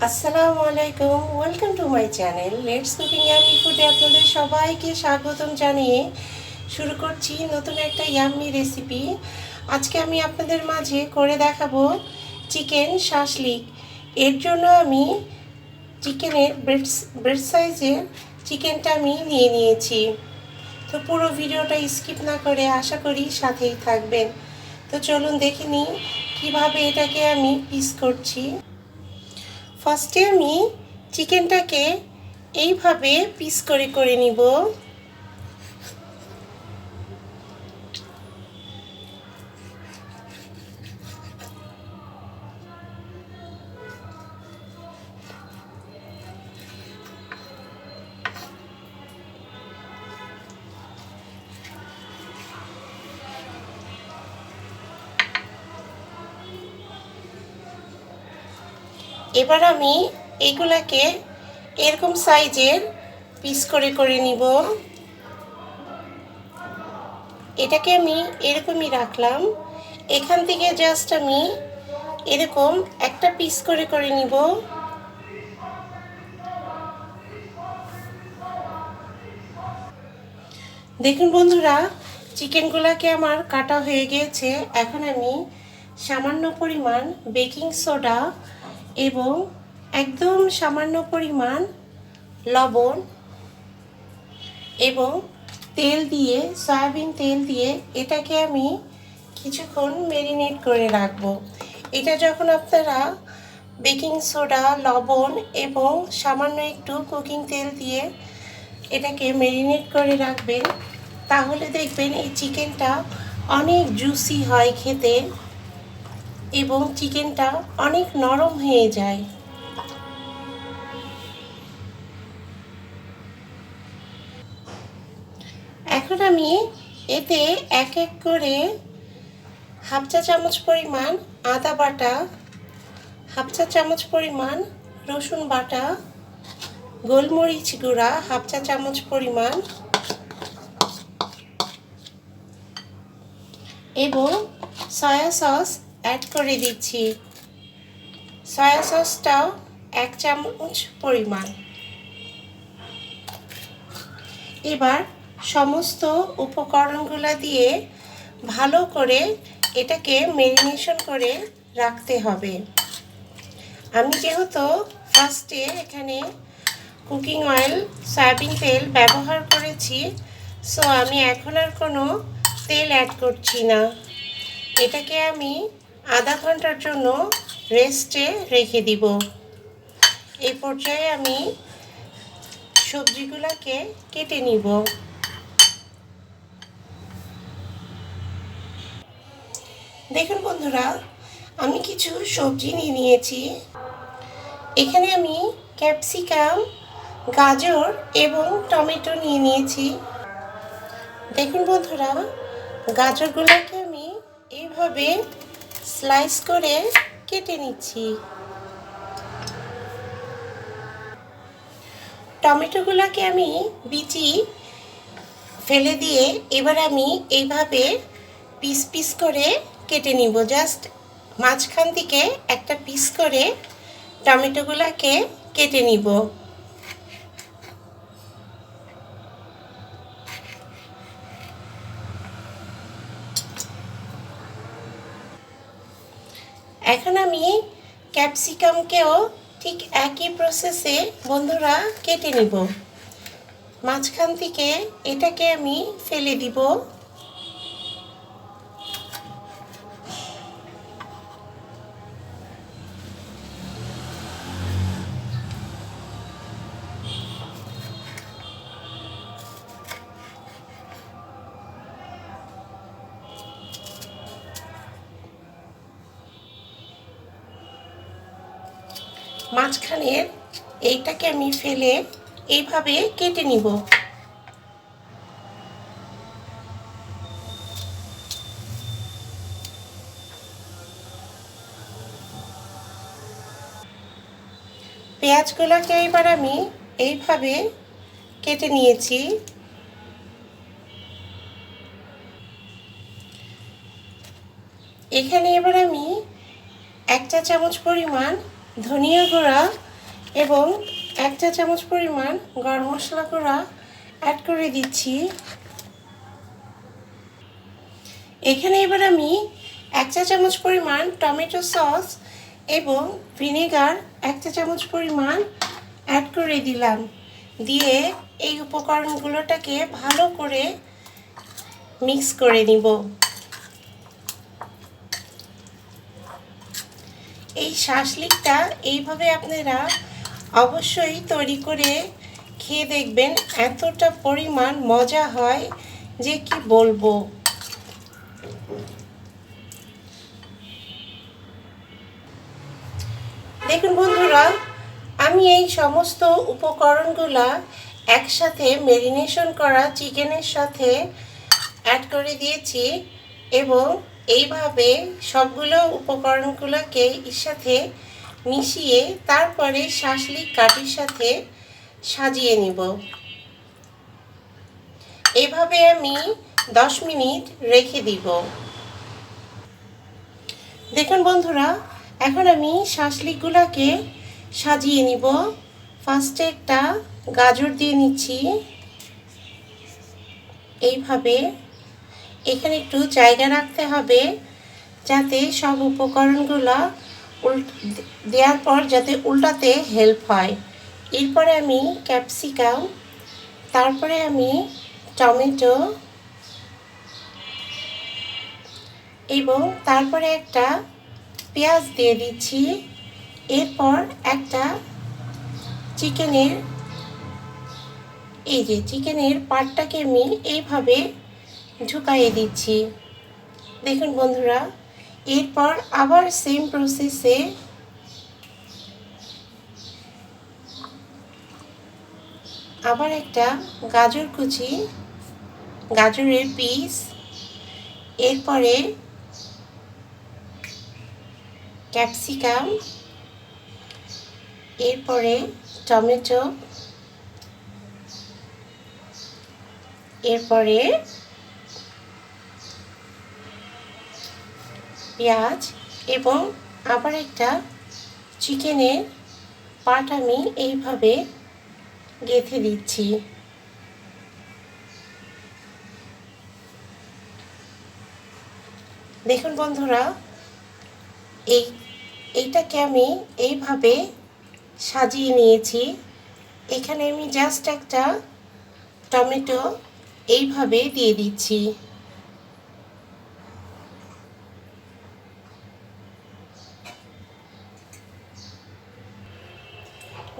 আসসালামু আলাইকুম, welcome to my channel let's cooking yummy ফুডে আপনাদের সবাইকে স্বাগতম জানিয়ে শুরু করছি নতুন একটা ইয়াম্মি রেসিপি। আজকে আমি আপনাদের মাঝে করে দেখাবো চিকেন শাসলিক। এর জন্য আমি চিকেনের ব্রেড সাইজের চিকেনটা আমি নিয়ে নিয়েছি। তো পুরো ভিডিওটা স্কিপ না করে আশা করি সাথেই থাকবেন। তো চলুন দেখে নিই কীভাবে এটাকে আমি পিস করছি। ফার্স্টে আমি চিকেনটাকে এইভাবে পিস করে নিব। এবার আমি এগুলাকে এরকম সাইজের পিস করে নিব। এটাকে আমি এরকমই রাখলাম। এখান থেকে জাস্ট আমি এরকম একটা পিস করে নিব। দেখুন বন্ধুরা, চিকেনগুলোকে আমার কাটা হয়ে গিয়েছে। এখন আমি সামান্য পরিমাণ বেকিং সোডা এবং একদম সামান্য পরিমাণ লবণ এবং তেল দিয়ে, সয়াবিন তেল দিয়ে এটাকে আমি কিছুক্ষণ ম্যারিনেট করে রাখবো। এটা যখন আপনারা বেকিং সোডা, লবণ এবং সামান্য একটু কুকিং তেল দিয়ে এটাকে ম্যারিনেট করে রাখবেন, তাহলে দেখবেন এই চিকেনটা অনেক জুসি হয় খেতে এবং চিকেনটা অনেক নরম হয়ে যায়। এখন আমি এতে এক এক করে হাফ চা চামচ পরিমাণ আদা বাটা, হাফ চা চামচ পরিমাণ রসুন বাটা, গোলমরিচ গুঁড়া হাফ চা চামচ পরিমাণ এবং সয়া সস অ্যাড করে দিচ্ছি। সয়া সসটাও 1 চামচ পরিমাণ। এবার সমস্ত উপকরণগুলো দিয়ে ভালো করে এটাকে ম্যারিনেশন করে রাখতে হবে। আমি যেহেতু ফার্স্টে এখানে কুকিং অয়েল, সয়াবিন তেল ব্যবহার করেছি, সো আমি এখন আর কোনো তেল অ্যাড করছি না। এটাকে আমি আধা ঘন্টার জন্য রেস্টে রেখে দিব। এই পর্যায়ে আমি সবজিগুলোকে কেটে নিব। দেখুন বন্ধুরা, আমি কিছু সবজি নিয়ে নিয়েছি। এখানে আমি ক্যাপসিকাম, গাজর এবং টমেটো নিয়ে নিয়েছি। দেখুন বন্ধুরা, গাজরগুলোকে আমি এইভাবে স্লাইস করে কেটে নিচ্ছি। টমেটোগুলোকে আমি বিচি ফেলে দিয়ে এবার আমি এইভাবে পিস পিস করে কেটে নিব। জাস্ট মাঝখান থেকে একটা পিস করে টমেটোগুলোকে কেটে নিব। এখন আমি ক্যাপসিকামকেও ঠিক একই প্রসেসে বন্ধুরা কেটে নিব। মাঝখান থেকে এটাকে আমি ফেলে দিব। মাঝখানের এইটাকে আমি ফেলে এইভাবে কেটে নিব। পেঁয়াজগুলোকে এবার আমি এইভাবে কেটে নিয়েছি। এখানে এবার আমি 1 চা চামচ পরিমাণ ধনিয়া গুঁড়া এবং 1 চা চামচ পরিমাণ গরম মশলা গুঁড়া অ্যাড করে দিচ্ছি। এখানে এবার আমি 1 চা চামচ পরিমাণ টমেটো সস এবং ভিনেগার 1 চা চামচ পরিমাণ অ্যাড করে দিলাম। দিয়ে এই উপকরণগুলোটাকে ভালো করে মিক্স করে নিব। এই শাসলিকটা এইভাবে আপনারা অবশ্যই তৈরি করে খেয়ে দেখবেন, এতটা পরিমাণ মজা হয় যে কি বলবো। দেখুন বন্ধুরা, আমি এই সমস্ত উপকরণগুলা একসাথে ম্যারিনেশন করা চিকেনের সাথে অ্যাড করে দিয়েছি এবং এইভাবে সবগুলো উপকরণগুলোকে এর সাথে মিশিয়ে তারপরে শাসলিক কাঠির সাথে সাজিয়ে নিব। এভাবে আমি 10 মিনিট রেখে দিব। দেখুন বন্ধুরা, এখন আমি শাসলিকগুলোকে সাজিয়ে নিব। ফার্স্টে একটা গাজর দিয়ে নিচ্ছি এইভাবে। এখানে একটু জায়গা রাখতে হবে যাতে সব উপকরণগুলো দেওয়ার পর যাতে উল্টাতে হেল্প হয়। এরপরে আমি ক্যাপসিকাম, তারপরে আমি টমেটো এবং তারপরে একটা পেঁয়াজ দিয়ে দিচ্ছি। এরপর একটা চিকেনের পাটটাকে আমি এইভাবে ঢুকাইয়ে দিচ্ছি। দেখুন বন্ধুরা, এরপর আবার সেম প্রসেসে আবার একটা গাজরের পিস, এরপরে ক্যাপসিকাম, এরপরে টমেটো, এরপরে পেঁয়াজ এবং আবার একটা চিকেনের পাট আমি এইভাবে গেঁথে দিচ্ছি। দেখুন বন্ধুরা, এইটাকে আমি এইভাবে সাজিয়ে নিয়েছি। এখানে আমি জাস্ট একটা টমেটো এইভাবে দিয়ে দিচ্ছি।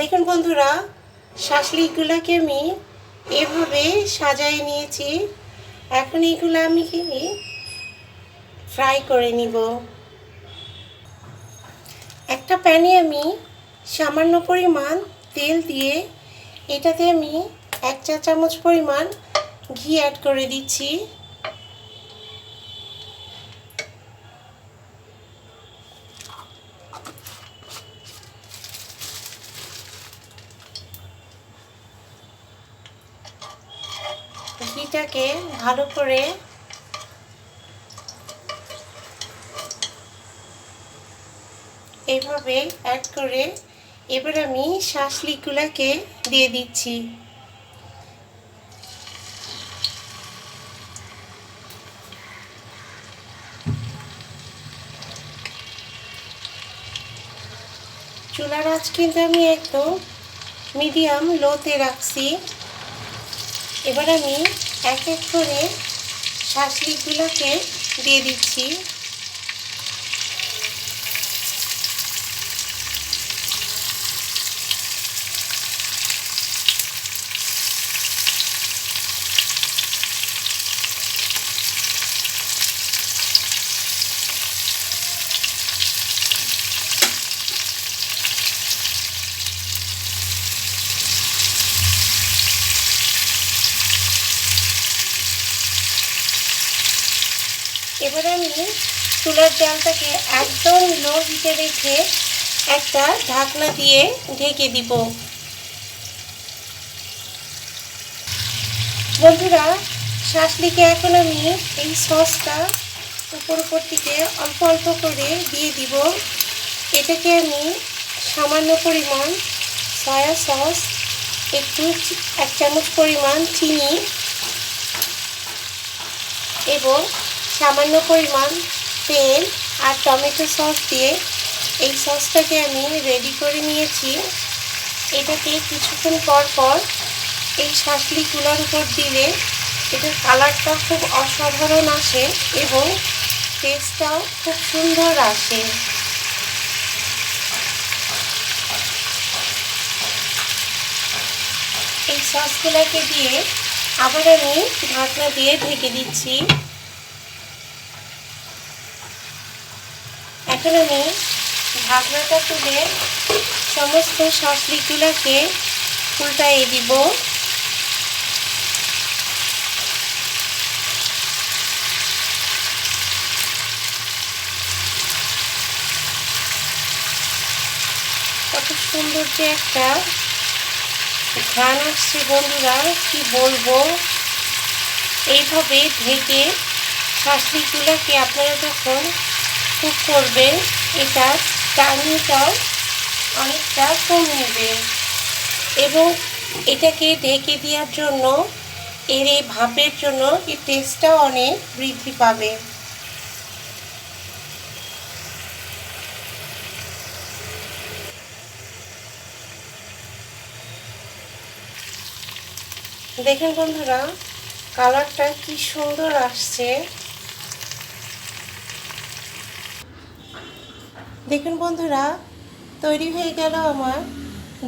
দেখুন বন্ধুরা, শাসলিকগুলোকে আমি এভাবে সাজিয়ে নিয়েছি। এখন এইগুলো আমি ফ্রাই করে নিব। একটা প্যানে আমি সামান্য পরিমাণ তেল দিয়ে এটাতে আমি 1 চা চামচ পরিমাণ ঘি অ্যাড করে দিচ্ছি। ঘিটাকে ভালো করে এইভাবে অ্যাড করে এবার আমি শাসলিকগুলোকে দিয়ে দিচ্ছি। চুলার আঁচ কিন্তু আমি একদম মিডিয়াম লোতে রাখছি। এবার আমি এক এক করে শাসলিকগুলোকে দিয়ে দিচ্ছি। এবারে আমি চুলার জালটাকে একদম লো হিটে রেখে একটা ঢাকনা দিয়ে ঢেকে দিব। বন্ধুরা, শাসলিকে এখন আমি এই সসটা উপর থেকে অল্প অল্প করে দিয়ে দিব। এটাকে আমি সামান্য পরিমাণ সয়া সস, একটু 1 চামচ পরিমাণ চিনি এবং সামান্য পরিমাণ তেল আর টমেটো সস দিয়ে এই সসটাকে আমি রেডি করে নিয়েছি। এটাকে কিছুক্ষণ পর পর এই শাঁসলিগুলোর উপর দিলে এটার কালারটা খুব অসাধারণ আসে এবং টেস্টটাও খুব সুন্দর আসে। এই সসগুলোকে দিয়ে আবার আমি ঢাকনা দিয়ে ঢেকে দিচ্ছি। এখন আমি ঢাকনাটা তুলে সমস্ত শাঁসলিগুলোকে উল্টাইয়ে দিব। কত সুন্দর যে একটা ঘ্রাণ আসছে বন্ধুরা, কি বলবো। এইভাবে ঢেকে শাঁসলিগুলোকে আপনারা যখন কুক করবেন এটার টাইমিংটাও অনেকটা কম নেবে এবং এটাকে ঢেকে দেওয়ার জন্য এর এই ভাপের জন্য এর টেস্টটাও অনেক বৃদ্ধি পাবে। দেখেন বন্ধুরা, কালারটা কি সুন্দর আসছে। দেখুন বন্ধুরা, তৈরি হয়ে গেল আমার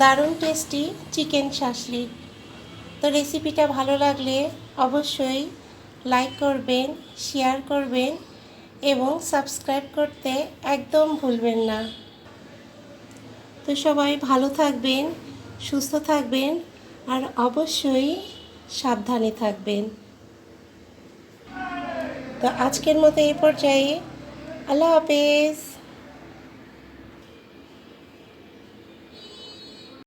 দারুণ টেস্টি চিকেন শাঁসলি। তো রেসিপিটা ভালো লাগলে অবশ্যই লাইক করবেন, শেয়ার করবেন এবং সাবস্ক্রাইব করতে একদম ভুলবেন না। তো সবাই ভালো থাকবেন, সুস্থ থাকবেন আর অবশ্যই সাবধানে থাকবেন। তো আজকের মতো এই পর্যায়ে আল্লাহ হাফেজ।